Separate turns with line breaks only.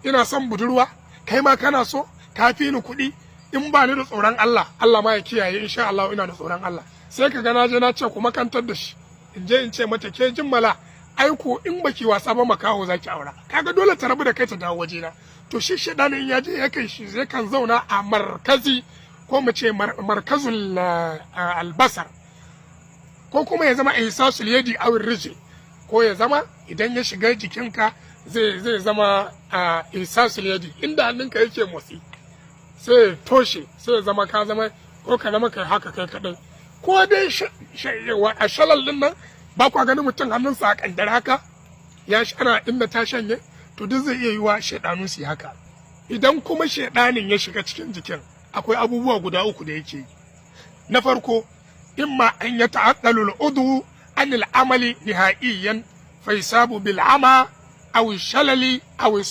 ina son budurwa, kai ma kana so, ka fi ni kuɗi, in ba ni da tsoron Allah, Allah ma ya kiyaye insha Allah ina da tsoron Allah. Sai ka ga na je na ce ku makantar da shi, in je in ce mata ke jimmala, aiko in baki wasa ba makaho zaki aura. Kaga dole ta rabu da kai ta dawo wajena. To shi shedanin ya je ya kai shi zai kan zauna a markazi ko mu ce markazul albasar, ko kuma ya zama ihsasul yadi aw riji, ko ya zama idan ya shiga jikinka zai zama ihsasul yadi, inda hannunka yake motsi sai toshe, sai ya zama ka zama ko ka zama kai haka kai kadai, ko dai a shalal din nan ba kwa ganin mutum hannunsa a kandar haka ya shana inda ta shanye, to duk zai iya yiwa shedanu su haka. Idan kuma shedanin ya shiga cikin jikin, akwai abubuwa guda uku da yake. Na farko, imma an ya ta'addalul udu anil amali nihaiyan fa yasabu bil ama aw shalali aw